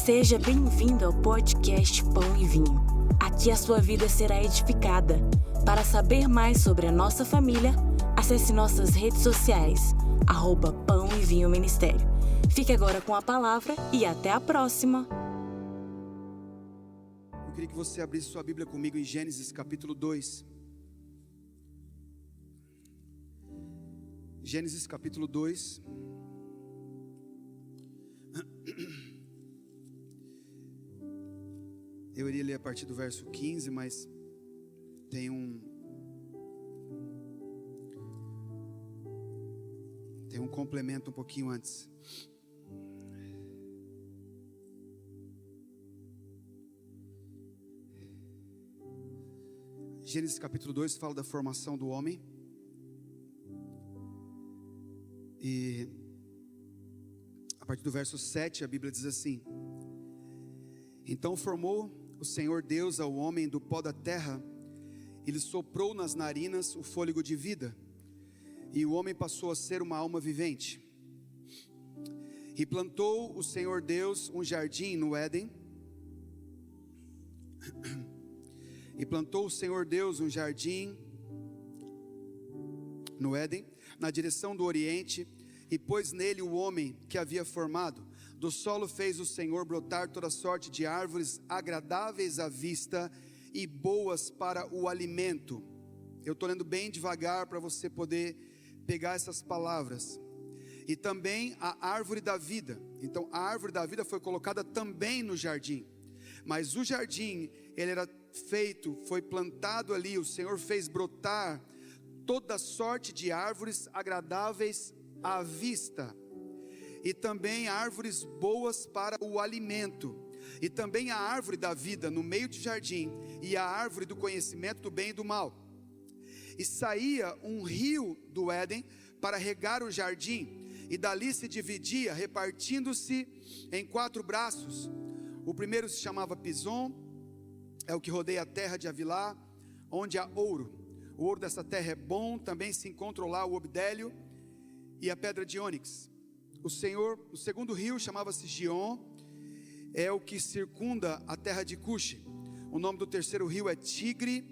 Seja bem-vindo ao podcast Pão e Vinho. Aqui a sua vida será edificada. Para saber mais sobre a nossa família, acesse nossas redes sociais, @Pão e Vinho Ministério. Fique agora com a palavra e até a próxima. Eu queria que você abrisse sua Bíblia comigo em Gênesis capítulo 2. Gênesis capítulo 2. Eu iria ler a partir do verso 15, mas tem um complemento um pouquinho antes. Gênesis capítulo 2 fala da formação do homem. E a partir do verso 7 a Bíblia diz assim: Então formou o Senhor Deus ao homem do pó da terra, e lhe soprou nas narinas o fôlego de vida, e o homem passou a ser uma alma vivente. E plantou o Senhor Deus um jardim no Éden. E plantou o Senhor Deus um jardim no Éden, na direção do Oriente, e pôs nele o homem que havia formado. Do solo fez o Senhor brotar toda sorte de árvores agradáveis à vista e boas para o alimento. Eu estou lendo bem devagar para você poder pegar essas palavras. E também a árvore da vida. Então a árvore da vida foi colocada também no jardim. Mas o jardim, ele era feito, foi plantado ali, o Senhor fez brotar toda sorte de árvores agradáveis à vista, e também árvores boas para o alimento, e também a árvore da vida no meio do jardim, e a árvore do conhecimento do bem e do mal. E saía um rio do Éden para regar o jardim, e dali se dividia, repartindo-se em 4 braços. O primeiro se chamava Pison, é o que rodeia a terra de Havilá, onde há ouro. O ouro dessa terra é bom, também se encontra lá o obdélio e a pedra de ônix. O segundo rio chamava-se Gion, é o que circunda a terra de Cuxi. O nome do terceiro rio é Tigre,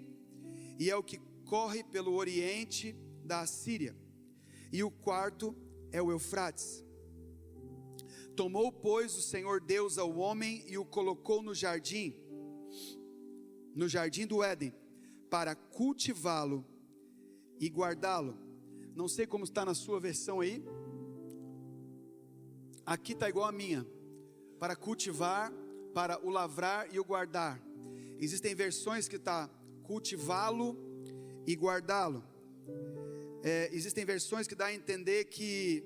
e é o que corre pelo oriente da Assíria. E o quarto é o Eufrates. Tomou, pois, o Senhor Deus ao homem e o colocou no jardim do Éden, para cultivá-lo e guardá-lo. Não sei como está na sua versão aí. Aqui está igual a minha: para cultivar, para o lavrar e o guardar. Existem versões que está cultivá-lo e guardá-lo. Existem versões que dá a entender que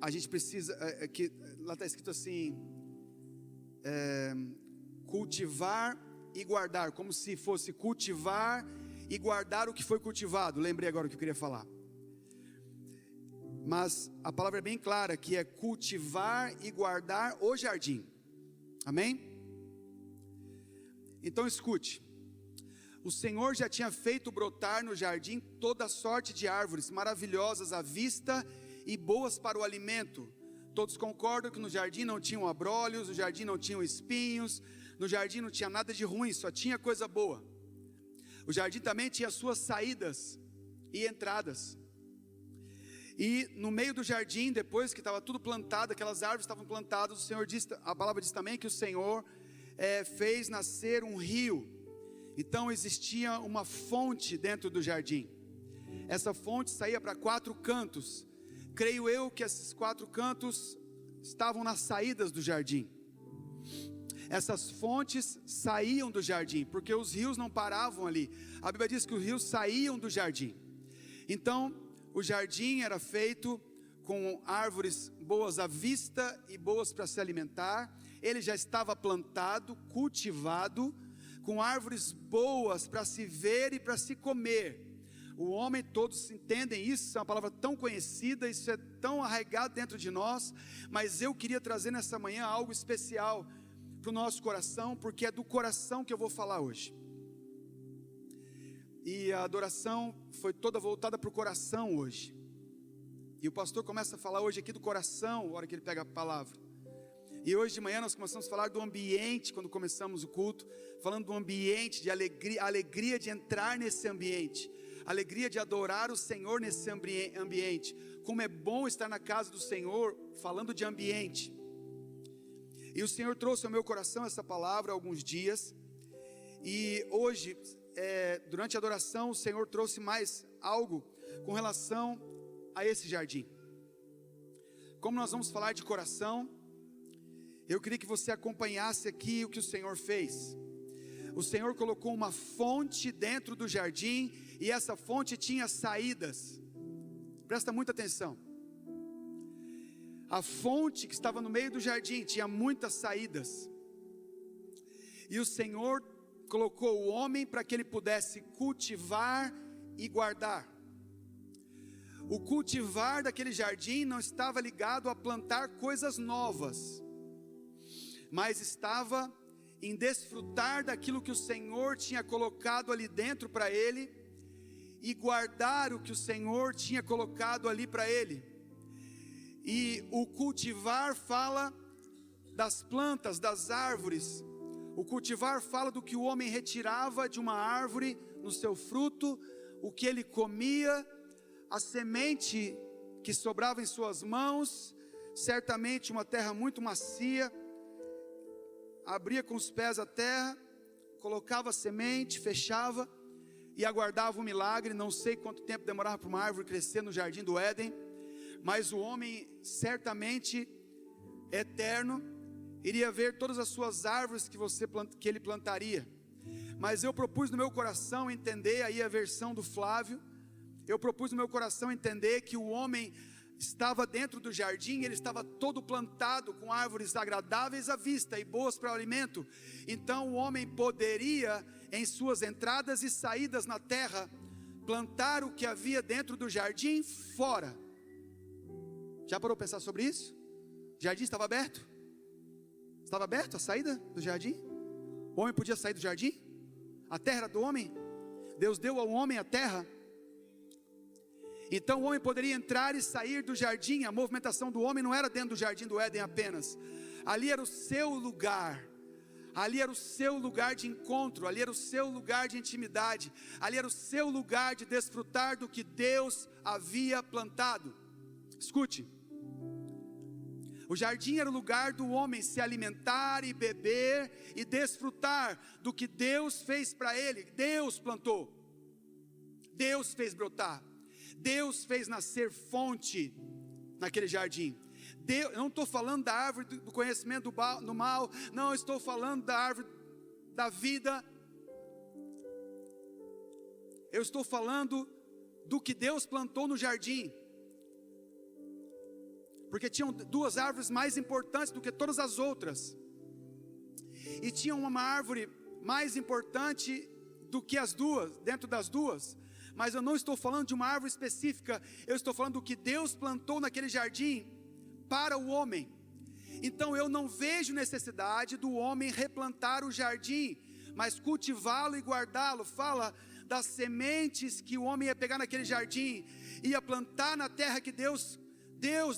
a gente precisa, que lá está escrito assim, cultivar e guardar, como se fosse cultivar e guardar o que foi cultivado. Lembrei agora o que eu queria falar. Mas a palavra é bem clara, que é cultivar e guardar o jardim. Amém? Então escute. O Senhor já tinha feito brotar no jardim toda sorte de árvores maravilhosas à vista e boas para o alimento. Todos concordam que no jardim não tinham abrolhos, no jardim não tinham espinhos, no jardim não tinha nada de ruim, só tinha coisa boa. O jardim também tinha suas saídas e entradas. E no meio do jardim, depois que estava tudo plantado, aquelas árvores estavam plantadas, o Senhor diz, a palavra diz também que o Senhor fez nascer um rio. Então existia uma fonte dentro do jardim. Essa fonte saía para 4 cantos. Creio eu que esses 4 cantos estavam nas saídas do jardim. Essas fontes saíam do jardim, porque os rios não paravam ali. A Bíblia diz que os rios saíam do jardim. Então, o jardim era feito com árvores boas à vista e boas para se alimentar. Ele já estava plantado, cultivado, com árvores boas para se ver e para se comer. O homem, todos entendem isso, é uma palavra tão conhecida, isso é tão arraigado dentro de nós. Mas eu queria trazer nessa manhã algo especial para o nosso coração, porque é do coração que eu vou falar hoje. E a adoração foi toda voltada para o coração hoje. E o pastor começa a falar hoje aqui do coração, na hora que ele pega a palavra. E hoje de manhã nós começamos a falar do ambiente, quando começamos o culto, falando do ambiente, de alegria, a alegria de entrar nesse ambiente, a alegria de adorar o Senhor nesse ambiente. Como é bom estar na casa do Senhor, falando de ambiente. E o Senhor trouxe ao meu coração essa palavra há alguns dias, e hoje, durante a adoração, o Senhor trouxe mais algo com relação a esse jardim. Como nós vamos falar de coração, eu queria que você acompanhasse aqui o que o Senhor fez. O Senhor colocou uma fonte dentro do jardim, e essa fonte tinha saídas. Presta muita atenção. A fonte que estava no meio do jardim tinha muitas saídas. E o Senhor colocou o homem para que ele pudesse cultivar e guardar. O cultivar daquele jardim não estava ligado a plantar coisas novas, mas estava em desfrutar daquilo que o Senhor tinha colocado ali dentro para ele, e guardar o que o Senhor tinha colocado ali para ele. E o cultivar fala das plantas, das árvores. O cultivar fala do que o homem retirava de uma árvore no seu fruto, o que ele comia, a semente que sobrava em suas mãos, certamente uma terra muito macia, abria com os pés a terra, colocava a semente, fechava e aguardava o milagre. Não sei quanto tempo demorava para uma árvore crescer no jardim do Éden, mas o homem certamente eterno iria ver todas as suas árvores que ele plantaria. Mas eu propus no meu coração entender, aí a versão do Flávio, eu propus no meu coração entender que o homem estava dentro do jardim, ele estava todo plantado com árvores agradáveis à vista e boas para o alimento. Então o homem poderia, em suas entradas e saídas na terra, plantar o que havia dentro do jardim fora. Já parou para pensar sobre isso? O jardim estava aberto? Estava aberto a saída do jardim? O homem podia sair do jardim? A terra era do homem? Deus deu ao homem a terra. Então o homem poderia entrar e sair do jardim. A movimentação do homem não era dentro do jardim do Éden apenas. Ali era o seu lugar. Ali era o seu lugar de encontro. Ali era o seu lugar de intimidade. Ali era o seu lugar de desfrutar do que Deus havia plantado. Escute. O jardim era o lugar do homem se alimentar e beber e desfrutar do que Deus fez para ele. Deus plantou. Deus fez brotar. Deus fez nascer fonte naquele jardim. Eu não estou falando da árvore do conhecimento do mal. Não, estou falando da árvore da vida. Eu estou falando do que Deus plantou no jardim. Porque tinham duas árvores mais importantes do que todas as outras. E tinha uma árvore mais importante do que as duas, dentro das duas. Mas eu não estou falando de uma árvore específica. Eu estou falando do que Deus plantou naquele jardim para o homem. Então eu não vejo necessidade do homem replantar o jardim, mas cultivá-lo e guardá-lo. Fala das sementes que o homem ia pegar naquele jardim, ia plantar na terra que Deus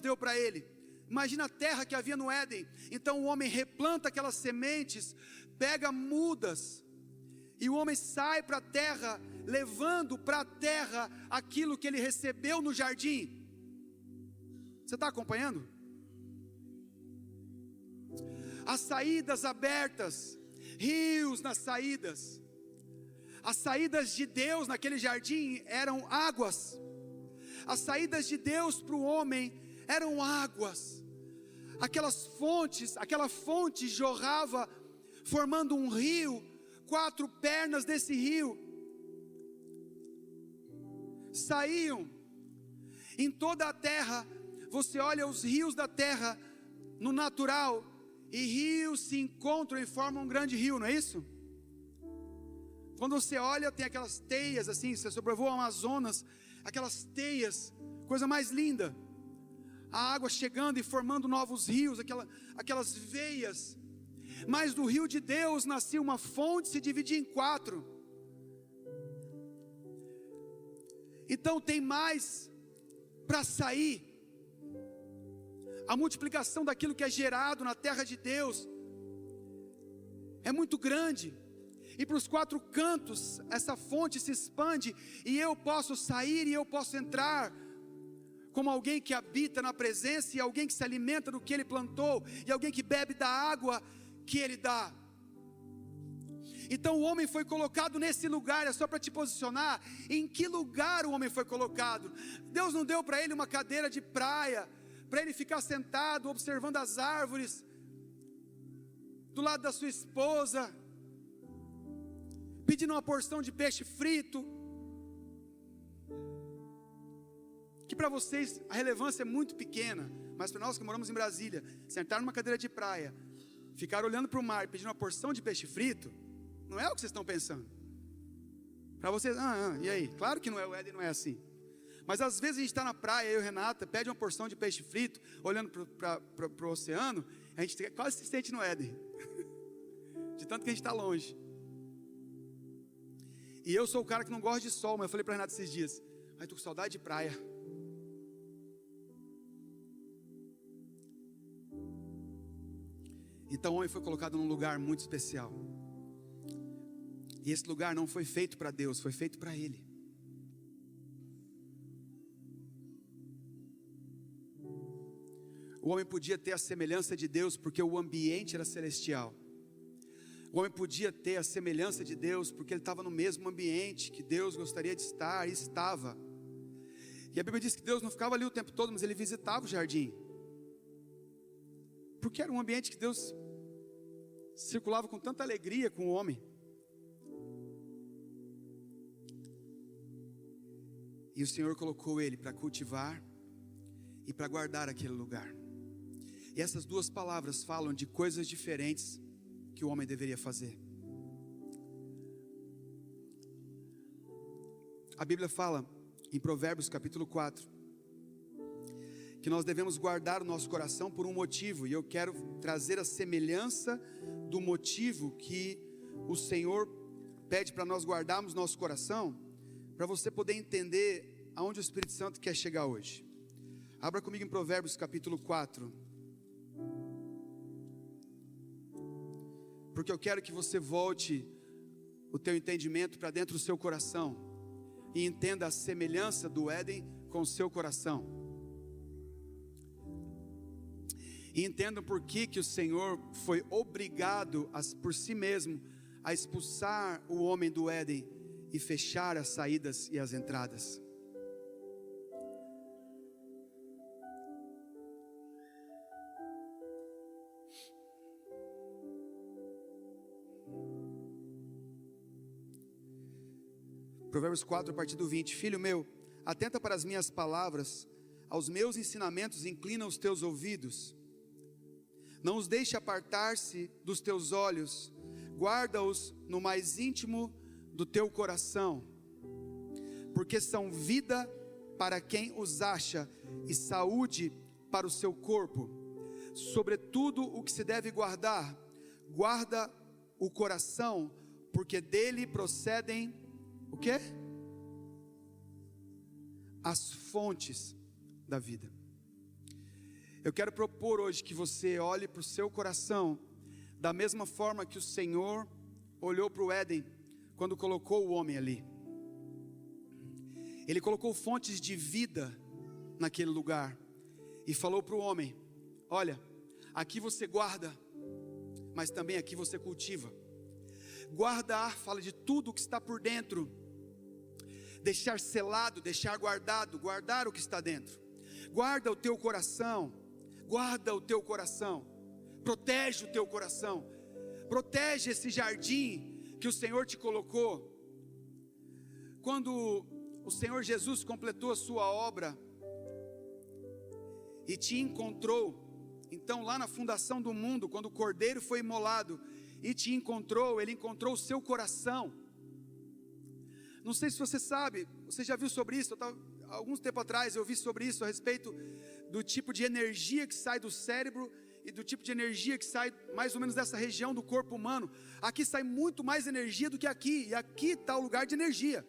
deu para ele. Imagina a terra que havia no Éden. Então o homem replanta aquelas sementes, pega mudas, e o homem sai para a terra, levando para a terra aquilo que ele recebeu no jardim. Você está acompanhando? As saídas abertas, rios nas saídas. As saídas de Deus naquele jardim eram águas. As saídas de Deus para o homem eram águas. Aquela fonte jorrava, formando um rio, 4 pernas desse rio saíam em toda a terra. Você olha os rios da terra no natural, e rios se encontram e formam um grande rio, não é isso? Quando você olha, tem aquelas teias assim, você sobrevoa o Amazonas, aquelas teias, coisa mais linda, a água chegando e formando novos rios, aquelas veias. Mas do rio de Deus nascia uma fonte, se dividia em 4. Então tem mais para sair. A multiplicação daquilo que é gerado na terra de Deus é muito grande. E para os 4 cantos, essa fonte se expande, e eu posso sair e eu posso entrar, como alguém que habita na presença, e alguém que se alimenta do que Ele plantou, e alguém que bebe da água que Ele dá. Então o homem foi colocado nesse lugar, é só para te posicionar, em que lugar o homem foi colocado. Deus não deu para ele uma cadeira de praia, para ele ficar sentado, observando as árvores, do lado da sua esposa, pedindo uma porção de peixe frito, que para vocês a relevância é muito pequena, mas para nós que moramos em Brasília, sentar numa cadeira de praia, ficar olhando para o mar e pedindo uma porção de peixe frito, não é o que vocês estão pensando. Para vocês, e aí? Claro que não é, o Éden não é assim. Mas às vezes a gente está na praia, eu e Renata, pede uma porção de peixe frito, olhando para o oceano, a gente quase se sente no Éden, de tanto que a gente está longe. E eu sou o cara que não gosta de sol, mas eu falei para Renata esses dias, estou com saudade de praia. Então o homem foi colocado num lugar muito especial. E esse lugar não foi feito para Deus, foi feito para ele. O homem podia ter a semelhança de Deus porque o ambiente era celestial. O homem podia ter a semelhança de Deus porque ele estava no mesmo ambiente que Deus gostaria de estar e estava. E a Bíblia diz que Deus não ficava ali o tempo todo, mas ele visitava o jardim. Porque era um ambiente que Deus circulava com tanta alegria com o homem. E o Senhor colocou ele para cultivar e para guardar aquele lugar. E essas 2 palavras falam de coisas diferentes que o homem deveria fazer. A Bíblia fala em Provérbios capítulo 4 que nós devemos guardar o nosso coração por um motivo, e eu quero trazer a semelhança do motivo que o Senhor pede para nós guardarmos nosso coração, para você poder entender aonde o Espírito Santo quer chegar hoje. Abra comigo em Provérbios capítulo 4, porque eu quero que você volte o teu entendimento para dentro do seu coração e entenda a semelhança do Éden com o seu coração. E entendam por que o Senhor foi obrigado por si mesmo a expulsar o homem do Éden e fechar as saídas e as entradas. Provérbios 4, a partir do 20. Filho meu, atenta para as minhas palavras, aos meus ensinamentos inclina os teus ouvidos. Não os deixe apartar-se dos teus olhos, guarda-os no mais íntimo do teu coração, porque são vida para quem os acha e saúde para o seu corpo. Sobretudo o que se deve guardar, guarda o coração, porque dele procedem o quê? As fontes da vida. Eu quero propor hoje que você olhe para o seu coração da mesma forma que o Senhor olhou para o Éden quando colocou o homem ali. Ele colocou fontes de vida naquele lugar e falou para o homem: olha, aqui você guarda, mas também aqui você cultiva. Guardar fala de tudo o que está por dentro, deixar selado, deixar guardado, guardar o que está dentro. Guarda o teu coração, guarda o teu coração, protege o teu coração, protege esse jardim que o Senhor te colocou. Quando o Senhor Jesus completou a sua obra e te encontrou, então lá na fundação do mundo, quando o Cordeiro foi imolado e te encontrou, Ele encontrou o seu coração. Não sei se você sabe, você já viu sobre isso, alguns tempo atrás eu vi sobre isso a respeito do tipo de energia que sai do cérebro e do tipo de energia que sai mais ou menos dessa região do corpo humano. Aqui sai muito mais energia do que aqui, e aqui está o lugar de energia.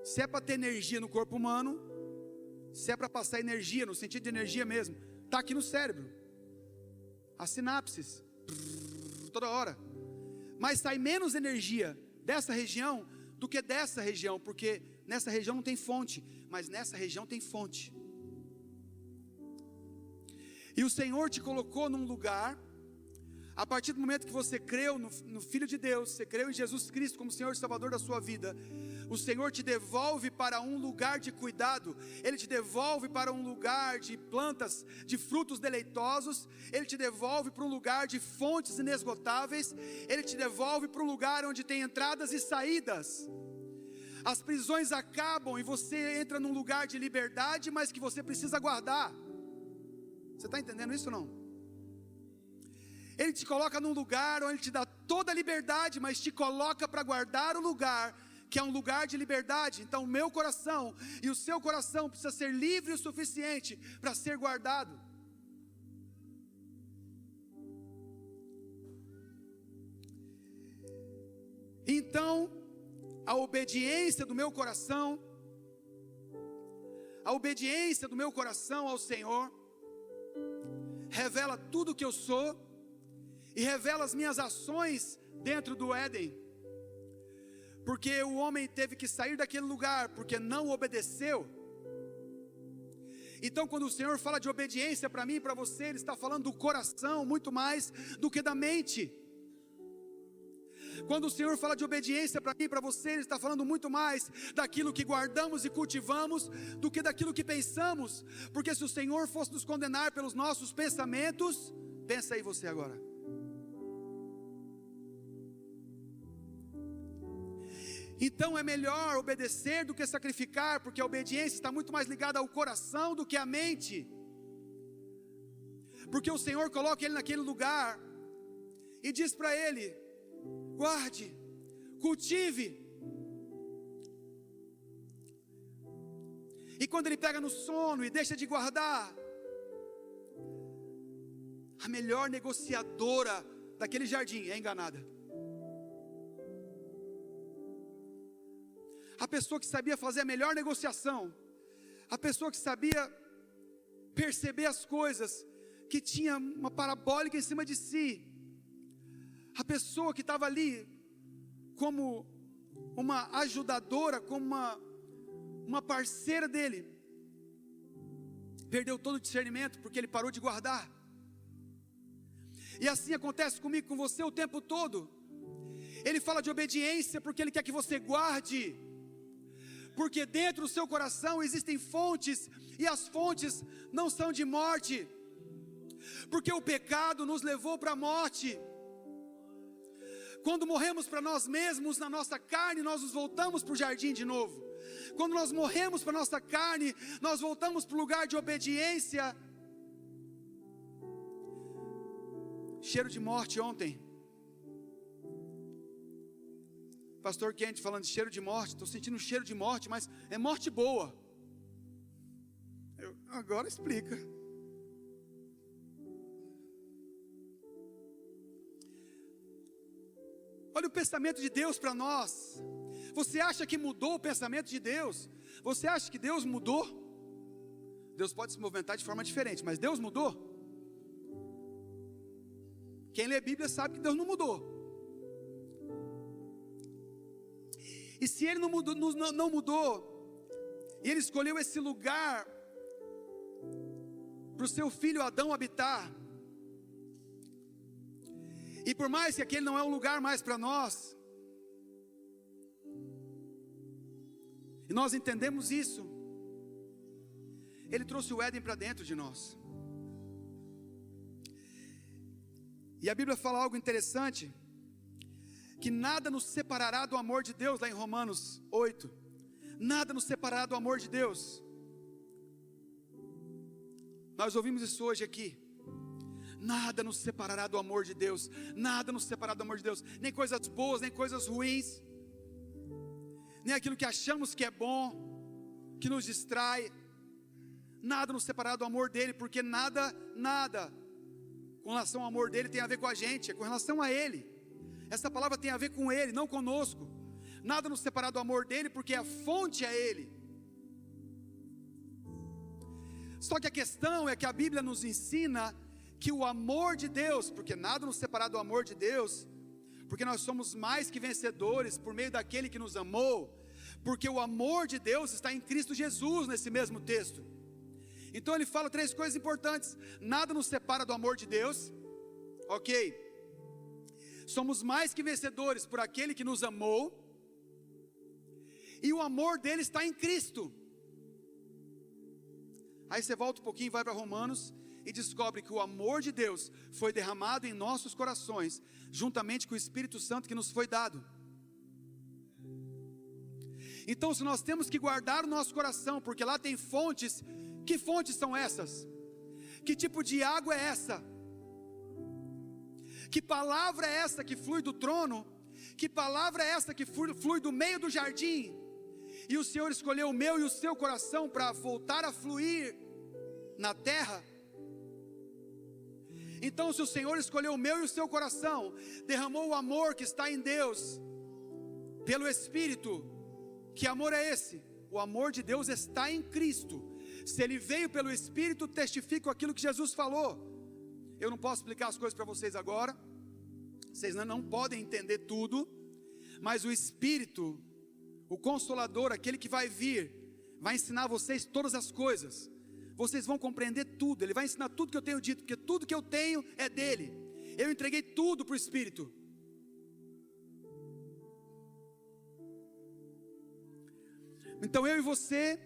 Se é para ter energia no corpo humano, se é para passar energia, no sentido de energia mesmo, está aqui no cérebro, as sinapses, toda hora, mas sai menos energia dessa região do que dessa região, porque nessa região não tem fonte, mas nessa região tem fonte. E o Senhor te colocou num lugar, a partir do momento que você creu no Filho de Deus, você creu em Jesus Cristo como Senhor e Salvador da sua vida, o Senhor te devolve para um lugar de cuidado, Ele te devolve para um lugar de plantas, de frutos deleitosos, Ele te devolve para um lugar de fontes inesgotáveis, Ele te devolve para um lugar onde tem entradas e saídas. As prisões acabam e você entra num lugar de liberdade, mas que você precisa guardar. Você está entendendo isso ou não? Ele te coloca num lugar onde Ele te dá toda a liberdade, mas te coloca para guardar o lugar, que é um lugar de liberdade. Então o meu coração e o seu coração precisa ser livre o suficiente para ser guardado. Então, a obediência do meu coração ao Senhor, revela tudo o que eu sou, e revela as minhas ações dentro do Éden, porque o homem teve que sair daquele lugar, porque não obedeceu. Então quando o Senhor fala de obediência para mim e para você, Ele está falando do coração muito mais do que da mente. Quando o Senhor fala de obediência para mim e para você, Ele está falando muito mais daquilo que guardamos e cultivamos, do que daquilo que pensamos, porque se o Senhor fosse nos condenar pelos nossos pensamentos, pensa aí você agora, então é melhor obedecer do que sacrificar, porque a obediência está muito mais ligada ao coração do que à mente, porque o Senhor coloca ele naquele lugar, e diz para ele: guarde, cultive, e quando ele pega no sono e deixa de guardar, a melhor negociadora daquele jardim é enganada. A pessoa que sabia fazer a melhor negociação, a pessoa que sabia perceber as coisas, que tinha uma parabólica em cima de si, a pessoa que estava ali como uma ajudadora, como uma parceira dele, perdeu todo o discernimento, porque ele parou de guardar. E assim acontece comigo, com você o tempo todo. Ele fala de obediência porque Ele quer que você guarde, porque dentro do seu coração existem fontes, e as fontes não são de morte, porque o pecado nos levou para a morte. Quando morremos para nós mesmos, na nossa carne, nós nos voltamos para o jardim de novo. Quando nós morremos para a nossa carne, nós voltamos para o lugar de obediência. Cheiro de morte ontem, pastor Kent falando de cheiro de morte. Estou sentindo um cheiro de morte, mas é morte boa. Agora explica. Olha o pensamento de Deus para nós. Você acha que mudou o pensamento de Deus? Você acha que Deus mudou? Deus pode se movimentar de forma diferente, mas Deus mudou? Quem lê a Bíblia sabe que Deus não mudou. E se Ele não mudou, e Ele escolheu esse lugar para o seu filho Adão habitar, e por mais que aquele não é um lugar mais para nós, e nós entendemos isso, Ele trouxe o Éden para dentro de nós. E a Bíblia fala algo interessante, que nada nos separará do amor de Deus, lá em Romanos 8, nada nos separará do amor de Deus. Nós ouvimos isso hoje aqui. Nada nos separará do amor de Deus, nada nos separará do amor de Deus, nem coisas boas, nem coisas ruins, nem aquilo que achamos que é bom, que nos distrai, nada nos separará do amor dEle, porque nada, com relação ao amor dEle tem a ver com a gente, é com relação a Ele. Essa palavra tem a ver com Ele, não conosco. Nada nos separará do amor dEle, porque a fonte é Ele. Só que a questão é que a Bíblia nos ensina que o amor de Deus, porque nada nos separa do amor de Deus, porque nós somos mais que vencedores por meio daquele que nos amou, porque o amor de Deus está em Cristo Jesus, nesse mesmo texto. Então ele fala 3 coisas importantes: nada nos separa do amor de Deus, ok? Somos mais que vencedores por aquele que nos amou, e o amor dele está em Cristo. Aí você volta um pouquinho e vai para Romanos e descobre que o amor de Deus foi derramado em nossos corações, juntamente com o Espírito Santo que nos foi dado. Então, se nós temos que guardar o nosso coração, porque lá tem fontes, que fontes são essas? Que tipo de água é essa? Que palavra é essa que flui do trono? Que palavra é essa que flui do meio do jardim? E o Senhor escolheu o meu e o seu coração para voltar a fluir na terra. Então, se o Senhor escolheu o meu e o seu coração, derramou o amor que está em Deus, pelo Espírito, que amor é esse? O amor de Deus está em Cristo. Se Ele veio pelo Espírito, testifica aquilo que Jesus falou. Eu não posso explicar as coisas para vocês agora, vocês não podem entender tudo, mas o Espírito, o Consolador, aquele que vai vir, vai ensinar vocês todas as coisas. Vocês vão compreender tudo. Ele vai ensinar tudo que eu tenho dito, porque tudo que eu tenho é dele. Eu entreguei tudo para o Espírito. Então eu e você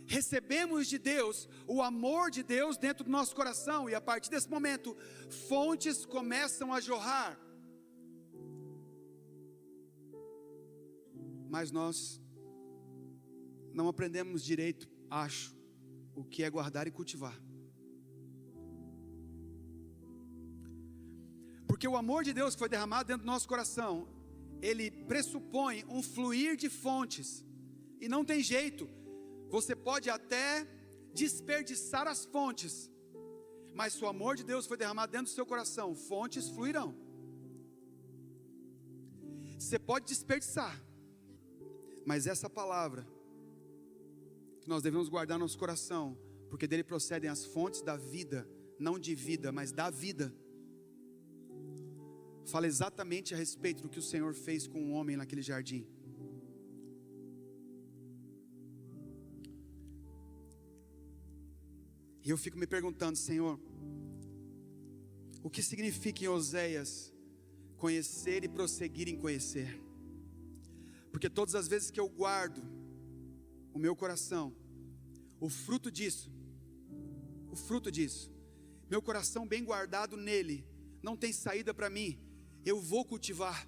recebemos de Deus o amor de Deus dentro do nosso coração, e a partir desse momento fontes começam a jorrar. Mas nós não aprendemos direito, acho, o que é guardar e cultivar. Porque o amor de Deus que foi derramado dentro do nosso coração, ele pressupõe um fluir de fontes, e não tem jeito. Você pode até desperdiçar as fontes, mas se o amor de Deus foi derramado dentro do seu coração, fontes fluirão. Você pode desperdiçar, mas essa palavra que nós devemos guardar no nosso coração, porque dele procedem as fontes da vida, não de vida, mas da vida, fala exatamente a respeito do que o Senhor fez com o homem naquele jardim. E eu fico me perguntando, Senhor, o que significa em Oséias conhecer e prosseguir em conhecer? Porque todas as vezes que eu guardo o meu coração, o fruto disso, meu coração bem guardado nele, não tem saída para mim. Eu vou cultivar.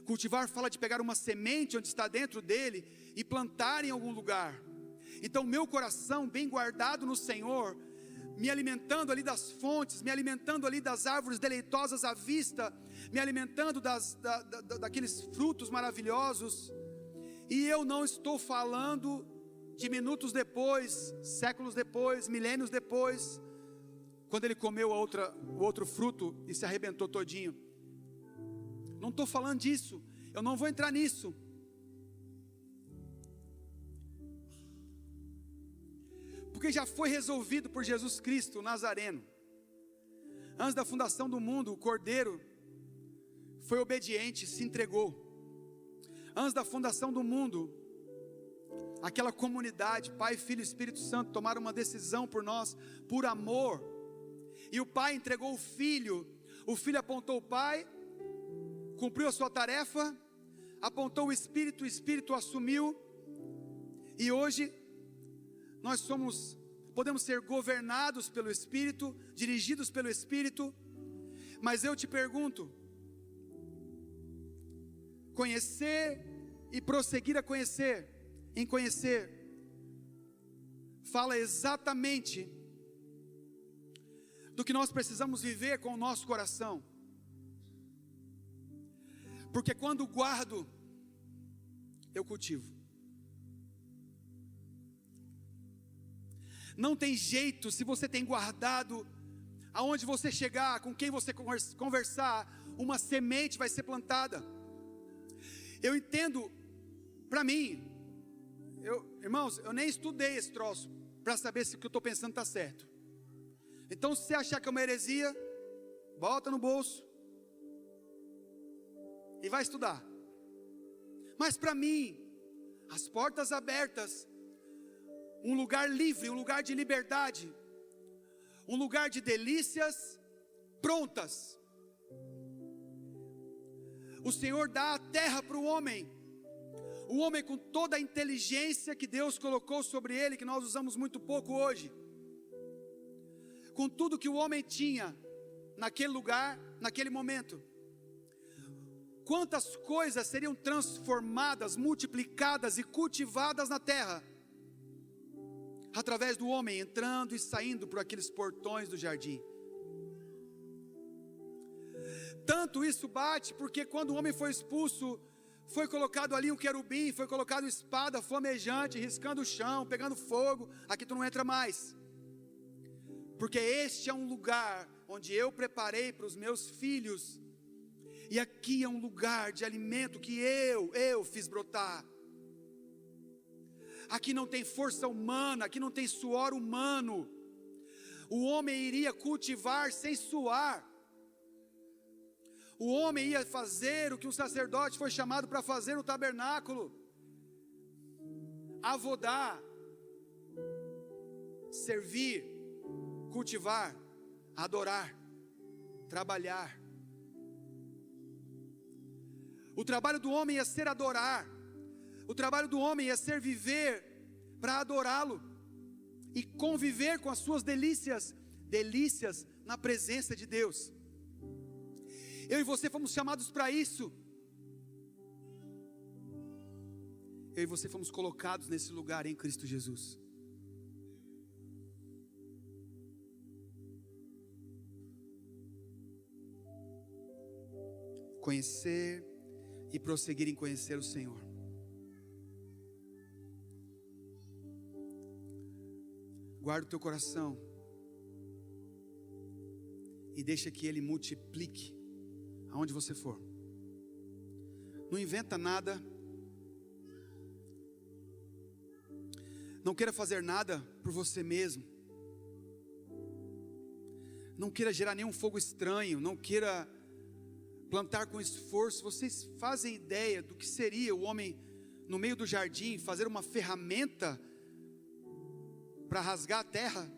Cultivar fala de pegar uma semente onde está dentro dele e plantar em algum lugar. Então meu coração bem guardado no Senhor, me alimentando ali das fontes, me alimentando ali das árvores deleitosas à vista, me alimentando daqueles frutos maravilhosos. E eu não estou falando de minutos depois, séculos depois, milênios depois, quando ele comeu o outro fruto e se arrebentou todinho. Não estou falando disso, eu não vou entrar nisso. Porque já foi resolvido por Jesus Cristo, o Nazareno. Antes da fundação do mundo, o Cordeiro foi obediente, se entregou. Antes da fundação do mundo, aquela comunidade, Pai, Filho e Espírito Santo, tomaram uma decisão por nós, por amor. E o Pai entregou o Filho apontou o Pai, cumpriu a sua tarefa, apontou o Espírito assumiu, e hoje nós podemos ser governados pelo Espírito, dirigidos pelo Espírito. Mas eu te pergunto, conhecer e prosseguir a conhecer, em conhecer, fala exatamente do que nós precisamos viver com o nosso coração. Porque quando guardo, eu cultivo. Não tem jeito, se você tem guardado, aonde você chegar, com quem você conversar, uma semente vai ser plantada. Eu entendo, para mim, irmãos, eu nem estudei esse troço, para saber se o que eu estou pensando está certo. Então, se você achar que é uma heresia, bota no bolso e vai estudar. Mas para mim, as portas abertas, um lugar livre, um lugar de liberdade, um lugar de delícias prontas. O Senhor dá a terra para o homem com toda a inteligência que Deus colocou sobre ele, que nós usamos muito pouco hoje, com tudo que o homem tinha naquele lugar, naquele momento. Quantas coisas seriam transformadas, multiplicadas e cultivadas na terra, através do homem entrando e saindo por aqueles portões do jardim. Tanto isso bate, porque quando o homem foi expulso, foi colocado ali um querubim, foi colocado espada flamejante, riscando o chão, pegando fogo. Aqui tu não entra mais, porque este é um lugar onde eu preparei para os meus filhos, e aqui é um lugar de alimento que eu fiz brotar. Aqui não tem força humana, aqui não tem suor humano. O homem iria cultivar sem suar. O homem ia fazer o que o sacerdote foi chamado para fazer no tabernáculo: avodar, servir, cultivar, adorar, trabalhar. O trabalho do homem ia ser adorar. O trabalho do homem ia ser viver para adorá-lo e conviver com as suas delícias na presença de Deus. Eu e você fomos chamados para isso. Eu e você fomos colocados nesse lugar em Cristo Jesus. Conhecer e prosseguir em conhecer o Senhor. Guarda o teu coração e deixa que Ele multiplique aonde você for. Não inventa nada. Não queira fazer nada por você mesmo. Não queira gerar nenhum fogo estranho. Não queira plantar com esforço. Vocês fazem ideia do que seria o homem no meio do jardim fazer uma ferramenta para rasgar a terra,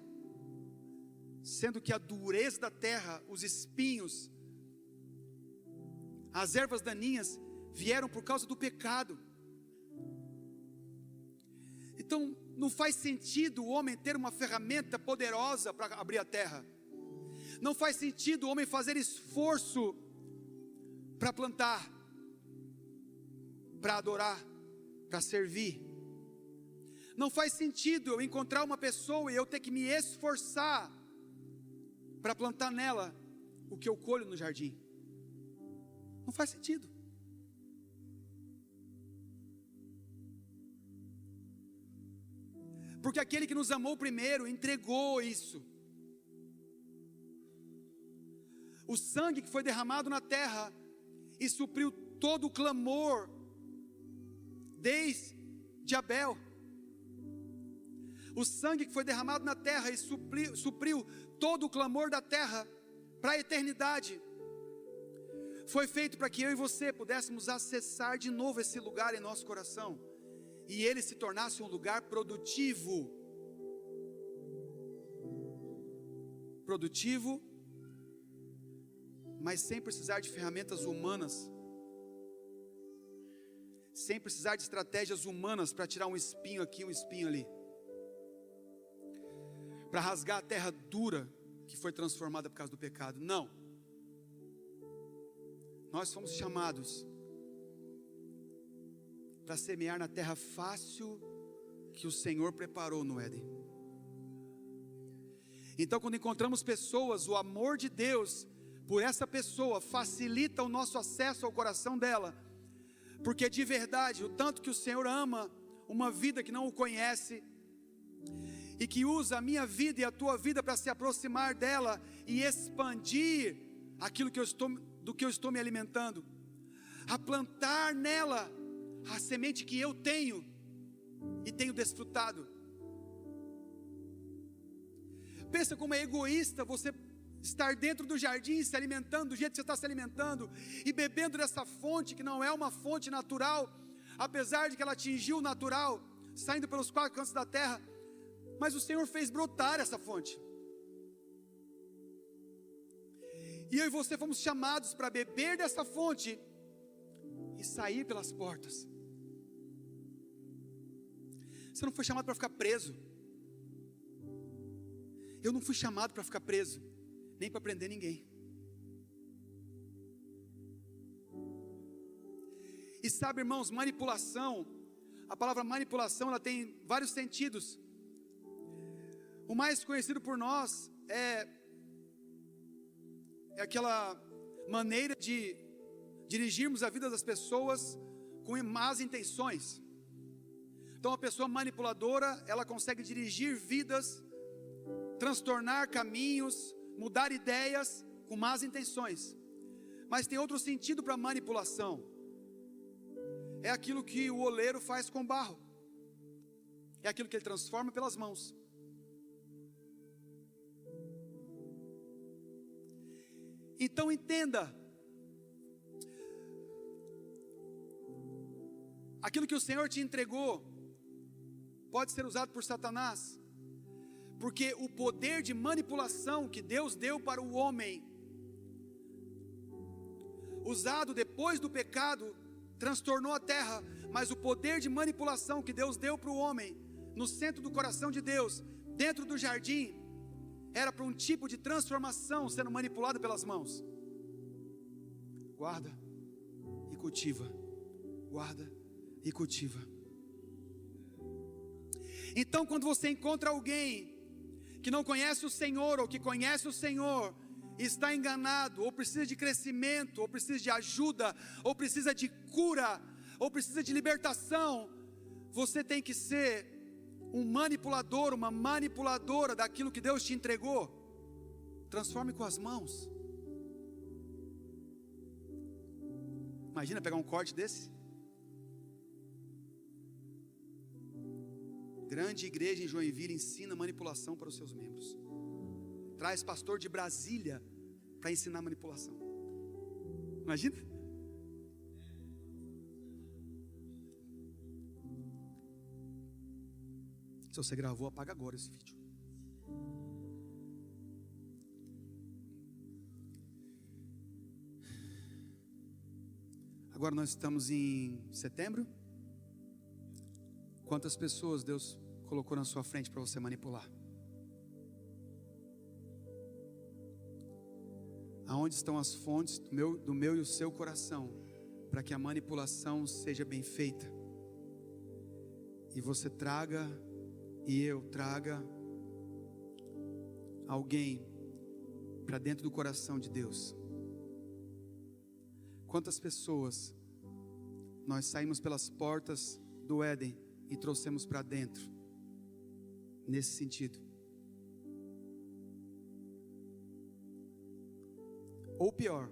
sendo que a dureza da terra, os espinhos, as ervas daninhas vieram por causa do pecado. Então não faz sentido o homem ter uma ferramenta poderosa para abrir a terra. Não faz sentido o homem fazer esforço para plantar, para adorar, para servir. Não faz sentido eu encontrar uma pessoa e eu ter que me esforçar para plantar nela o que eu colho no jardim. Não faz sentido. Porque aquele que nos amou primeiro entregou isso. O sangue que foi derramado na terra e supriu todo o clamor desde Abel. O sangue que foi derramado na terra e supriu todo o clamor da terra para a eternidade, foi feito para que eu e você pudéssemos acessar de novo esse lugar em nosso coração, e ele se tornasse um lugar produtivo, mas sem precisar de ferramentas humanas, sem precisar de estratégias humanas para tirar um espinho aqui, um espinho ali, para rasgar a terra dura que foi transformada por causa do pecado. Não. Nós fomos chamados para semear na terra fácil que o Senhor preparou no Éden. Então, quando encontramos pessoas, o amor de Deus por essa pessoa facilita o nosso acesso ao coração dela, porque de verdade, o tanto que o Senhor ama uma vida que não o conhece, e que usa a minha vida e a tua vida para se aproximar dela e expandir aquilo do que eu estou me alimentando, a plantar nela a semente que eu tenho e tenho desfrutado. Pensa como é egoísta você estar dentro do jardim, se alimentando do jeito que você está se alimentando, e bebendo dessa fonte, que não é uma fonte natural, apesar de que ela atingiu o natural, saindo pelos 4 cantos da terra, mas o Senhor fez brotar essa fonte. E eu e você fomos chamados para beber dessa fonte, e sair pelas portas. Você não foi chamado para ficar preso. Eu não fui chamado para ficar preso, nem para prender ninguém. E sabe, irmãos, manipulação, a palavra manipulação, ela tem vários sentidos. O mais conhecido por nós é aquela maneira de dirigirmos a vida das pessoas com más intenções. Então a pessoa manipuladora, ela consegue dirigir vidas, transtornar caminhos, mudar ideias com más intenções. Mas tem outro sentido para manipulação. É aquilo que o oleiro faz com barro. É aquilo que ele transforma pelas mãos. Então entenda, aquilo que o Senhor te entregou pode ser usado por Satanás, porque o poder de manipulação que Deus deu para o homem, usado depois do pecado, transtornou a terra. Mas o poder de manipulação que Deus deu para o homem, no centro do coração de Deus, dentro do jardim, era para um tipo de transformação sendo manipulado pelas mãos. Guarda e cultiva, guarda e cultiva. Então quando você encontra alguém que não conhece o Senhor, ou que conhece o Senhor, e está enganado, ou precisa de crescimento, ou precisa de ajuda, ou precisa de cura, ou precisa de libertação, você tem que ser um manipulador, uma manipuladora daquilo que Deus te entregou. Transforme com as mãos. Imagina pegar um corte desse. Grande igreja em Joinville ensina manipulação para os seus membros. Traz pastor de Brasília para ensinar manipulação. Imagina. Se você gravou, apaga agora esse vídeo. Agora nós estamos em setembro. Quantas pessoas Deus colocou na sua frente para você manipular? Aonde estão as fontes do meu e o seu coração, para que a manipulação seja bem feita? E você traga, e eu traga alguém para dentro do coração de Deus. Quantas pessoas nós saímos pelas portas do Éden e trouxemos para dentro, nesse sentido? Ou pior,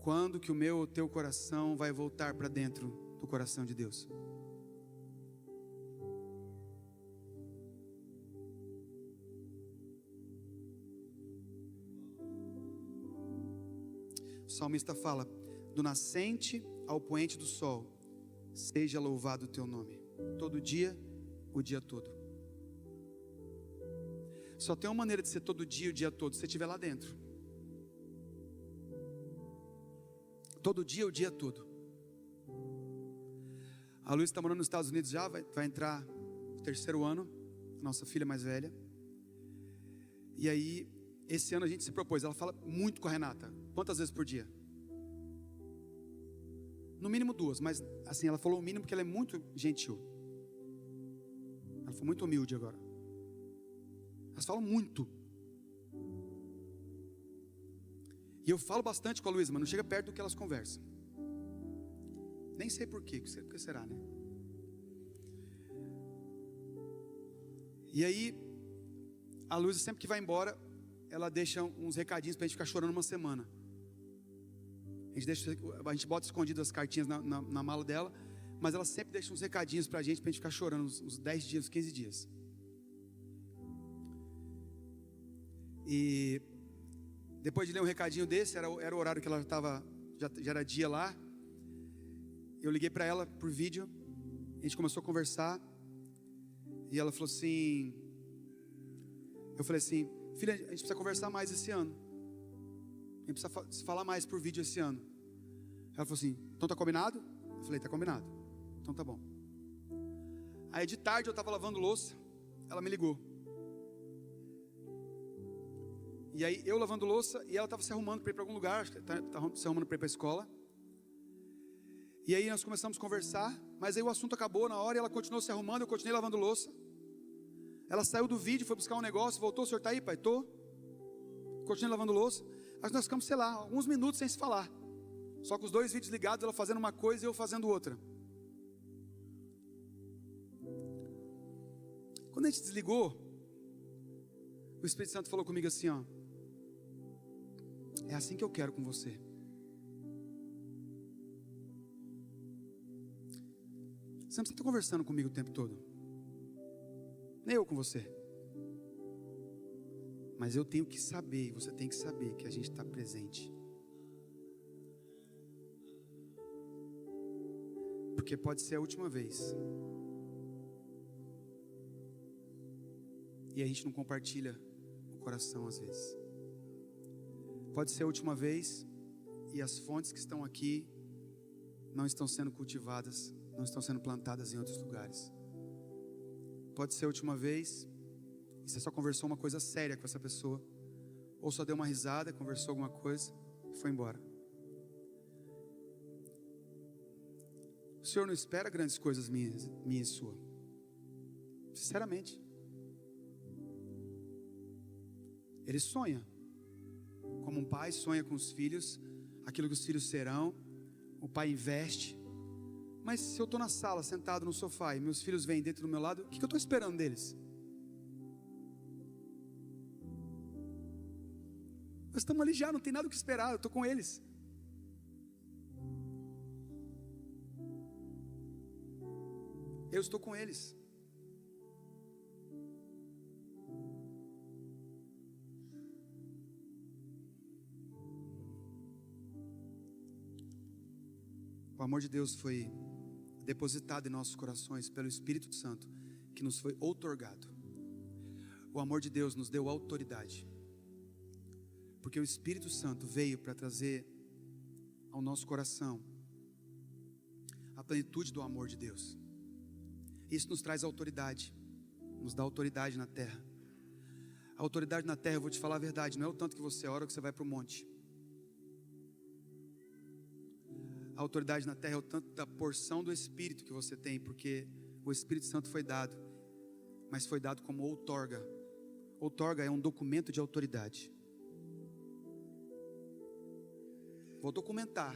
quando que o meu ou teu coração vai voltar para dentro do coração de Deus? O salmista fala: do nascente ao poente do sol, seja louvado o teu nome, todo dia, o dia todo. Só tem uma maneira de ser todo dia, o dia todo, se você estiver lá dentro. Todo dia, o dia todo. A Luísa está morando nos Estados Unidos já, vai entrar no 3º ano, nossa filha mais velha. E aí, esse ano a gente se propôs, ela fala muito com a Renata. Quantas vezes por dia? No mínimo 2, mas assim, ela falou o mínimo porque ela é muito gentil. Ela foi muito humilde agora. Elas falam muito. E eu falo bastante com a Luísa, mas não chega perto do que elas conversam. Nem sei por quê, porque será, né? E aí, a Luísa sempre que vai embora, ela deixa uns recadinhos pra gente ficar chorando uma semana. A gente bota escondido as cartinhas na mala dela, mas ela sempre deixa uns recadinhos pra gente ficar chorando uns 10 dias, 15 dias. E depois de ler um recadinho desse, era o horário que ela estava, já era dia lá. Eu liguei para ela por vídeo, a gente começou a conversar, e ela falou assim, eu falei assim, filha, a gente precisa conversar mais esse ano, a gente precisa falar mais por vídeo esse ano. Ela falou assim, então tá combinado? Eu falei, tá combinado, então tá bom. Aí de tarde eu estava lavando louça, ela me ligou. E aí eu lavando louça e ela estava se arrumando para ir para algum lugar, acho que estava se arrumando para ir para a escola. E aí nós começamos a conversar, mas aí o assunto acabou na hora e ela continuou se arrumando, eu continuei lavando louça. Ela saiu do vídeo, foi buscar um negócio, voltou, o senhor está aí, pai? Tô. Continuei lavando louça. Mas nós ficamos, sei lá, alguns minutos sem se falar. Só com os 2 vídeos ligados, ela fazendo uma coisa e eu fazendo outra. Quando a gente desligou, o Espírito Santo falou comigo assim, ó, é assim que eu quero com você. Você não precisa estar conversando comigo o tempo todo, nem eu com você, mas eu tenho que saber, e você tem que saber que a gente está presente, porque pode ser a última vez, e a gente não compartilha o coração às vezes. Pode ser a última vez e as fontes que estão aqui não estão sendo cultivadas, não estão sendo plantadas em outros lugares. Pode ser a última vez e você só conversou uma coisa séria com essa pessoa, ou só deu uma risada, conversou alguma coisa e foi embora. O Senhor não espera grandes coisas minhas e sua, sinceramente. Ele sonha, como um pai sonha com os filhos, aquilo que os filhos serão. O pai investe. Mas se eu estou na sala, sentado no sofá, e meus filhos vêm dentro do meu lado, o que eu estou esperando deles? Nós estamos ali já, não tem nada o que esperar, eu estou com eles. Eu estou com eles. O amor de Deus foi depositado em nossos corações pelo Espírito Santo, que nos foi outorgado. O amor de Deus nos deu autoridade, porque o Espírito Santo veio para trazer ao nosso coração a plenitude do amor de Deus. Isso nos traz autoridade, nos dá autoridade na terra. A autoridade na terra, eu vou te falar a verdade, não é o tanto que você ora que você vai para o monte. A autoridade na terra é o tanto da porção do Espírito que você tem, porque o Espírito Santo foi dado, mas foi dado como outorga. Outorga é um documento de autoridade. Vou documentar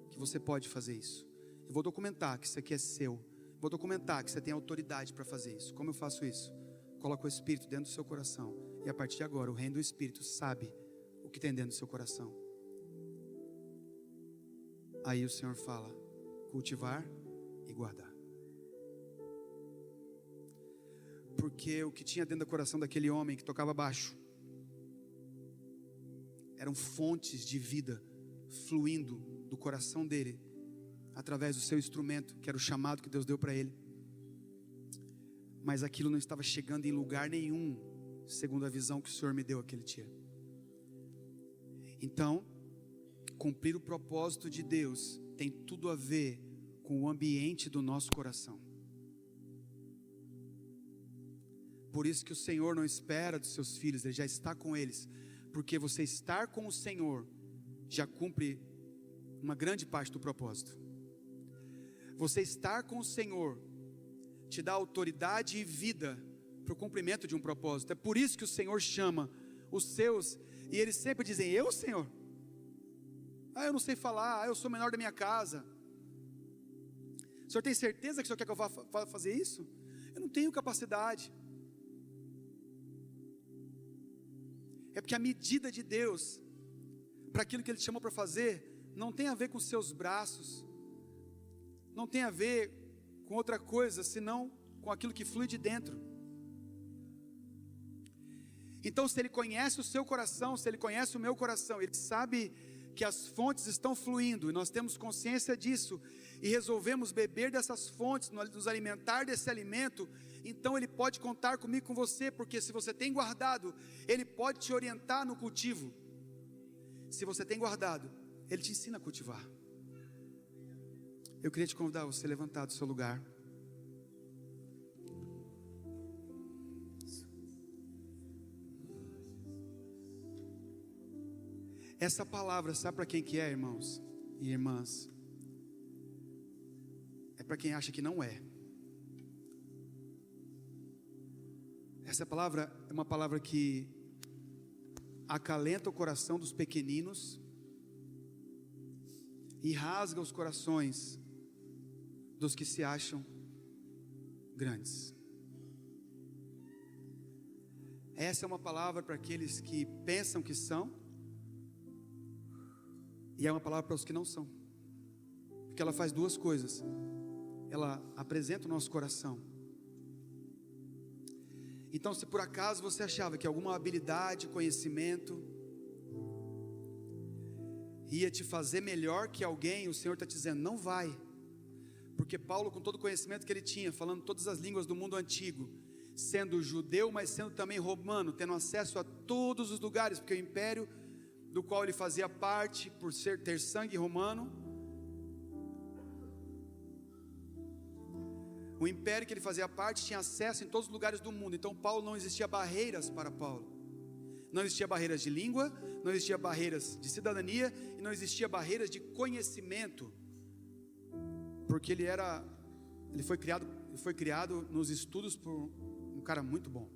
que você pode fazer isso. Eu vou documentar que isso aqui é seu. Vou documentar que você tem autoridade para fazer isso. Como eu faço isso? Coloco o Espírito dentro do seu coração, e a partir de agora o reino do Espírito sabe o que tem dentro do seu coração. Aí o Senhor fala, cultivar e guardar. Porque o que tinha dentro do coração daquele homem que tocava baixo eram fontes de vida fluindo do coração dele, através do seu instrumento, que era o chamado que Deus deu para ele. Mas aquilo não estava chegando em lugar nenhum, segundo a visão que o Senhor me deu aquele dia. Então, cumprir o propósito de Deus tem tudo a ver com o ambiente do nosso coração. Por isso que o Senhor não espera dos seus filhos, Ele já está com eles. Porque você estar com o Senhor já cumpre uma grande parte do propósito. Você estar com o Senhor te dá autoridade e vida para o cumprimento de um propósito. É por isso que o Senhor chama os seus, e eles sempre dizem, eu, Senhor? Eu não sei falar, eu sou o menor da minha casa. O Senhor tem certeza que o Senhor quer que eu vá fazer isso? Eu não tenho capacidade. É porque a medida de Deus para aquilo que Ele te chamou para fazer não tem a ver com os seus braços, não tem a ver com outra coisa, senão com aquilo que flui de dentro. Então, se Ele conhece o seu coração, se Ele conhece o meu coração, Ele sabe que as fontes estão fluindo, e nós temos consciência disso, e resolvemos beber dessas fontes, nos alimentar desse alimento, então Ele pode contar comigo, com você, porque se você tem guardado, Ele pode te orientar no cultivo. Se você tem guardado, Ele te ensina a cultivar. Eu queria te convidar a você levantar do seu lugar. Essa palavra, sabe para quem que é, irmãos e irmãs? É para quem acha que não é. Essa palavra é uma palavra que acalenta o coração dos pequeninos e rasga os corações dos que se acham grandes. Essa é uma palavra para aqueles que pensam que são, e é uma palavra para os que não são, porque ela faz duas coisas. Ela apresenta o nosso coração. Então, se por acaso você achava que alguma habilidade, conhecimento ia te fazer melhor que alguém, o Senhor está te dizendo, não vai. Porque Paulo, com todo o conhecimento que ele tinha, falando todas as línguas do mundo antigo, sendo judeu, mas sendo também romano, tendo acesso a todos os lugares, porque o império do qual ele fazia parte, por ter sangue romano, o império que ele fazia parte tinha acesso em todos os lugares do mundo. Então Paulo, não existia barreiras para Paulo. Não existia barreiras de língua, não existia barreiras de cidadania, e não existia barreiras de conhecimento, porque ele foi criado nos estudos por um cara muito bom.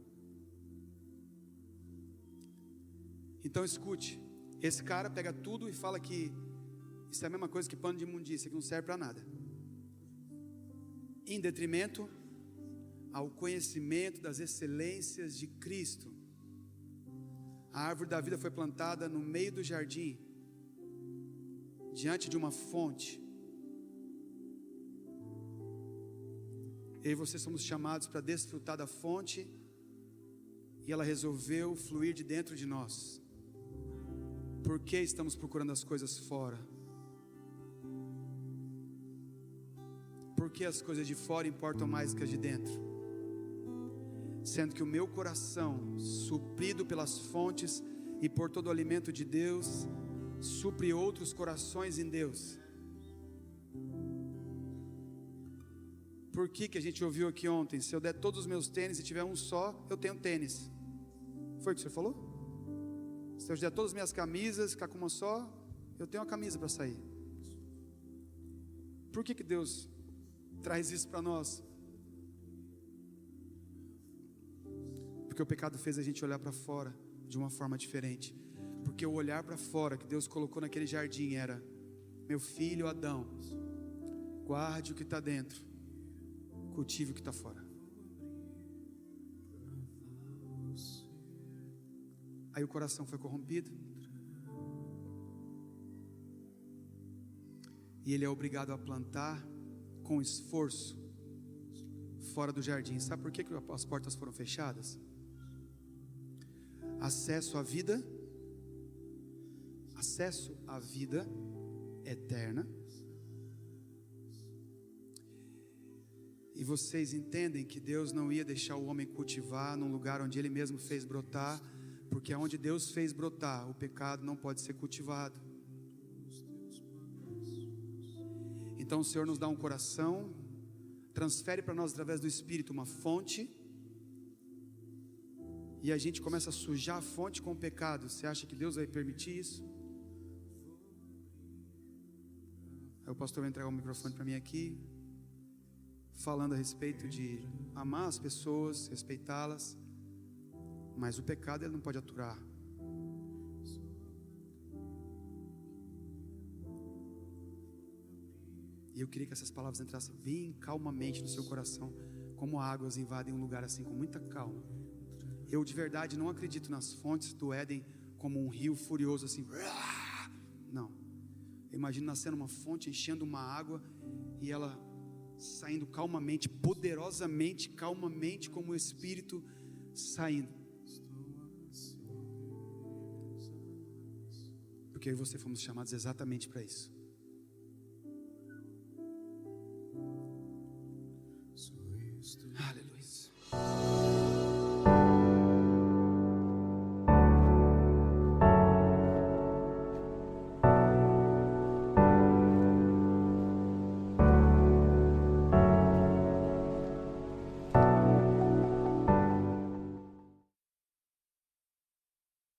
Então escute, esse cara pega tudo e fala que isso é a mesma coisa que pano de imundícia, que não serve para nada, em detrimento ao conhecimento das excelências de Cristo. A árvore da vida foi plantada no meio do jardim, diante de uma fonte. Eu e você somos chamados para desfrutar da fonte, e ela resolveu fluir de dentro de nós. Por que estamos procurando as coisas fora? Por que as coisas de fora importam mais do que as de dentro? Sendo que o meu coração, suprido pelas fontes e por todo o alimento de Deus, supre outros corações em Deus. Por que a gente ouviu aqui ontem? Se eu der todos os meus tênis e tiver um só, eu tenho tênis. Foi o que o senhor falou? Se eu der todas as minhas camisas, ficar com uma só, eu tenho uma camisa para sair. Por que Deus traz isso para nós? Porque o pecado fez a gente olhar para fora de uma forma diferente. Porque o olhar para fora que Deus colocou naquele jardim era: meu filho Adão, guarde o que está dentro, cultive o que está fora. Aí o coração foi corrompido, e ele é obrigado a plantar com esforço fora do jardim. Sabe por que as portas foram fechadas? Acesso à vida eterna. E vocês entendem que Deus não ia deixar o homem cultivar num lugar onde Ele mesmo fez brotar, porque onde Deus fez brotar, o pecado não pode ser cultivado. Então o Senhor nos dá um coração, transfere para nós através do Espírito uma fonte, e a gente começa a sujar a fonte com o pecado. Você acha que Deus vai permitir isso? Aí o pastor vai entregar o microfone para mim aqui, falando a respeito de amar as pessoas, respeitá-las, mas o pecado ele não pode aturar. E eu queria que essas palavras entrassem bem calmamente no seu coração, como águas invadem um lugar assim com muita calma. Eu de verdade não acredito nas fontes do Éden como um rio furioso assim. Não. Eu imagino nascendo uma fonte, enchendo uma água, e ela saindo calmamente, poderosamente, calmamente, como o Espírito saindo. Porque eu e você fomos chamados exatamente para isso.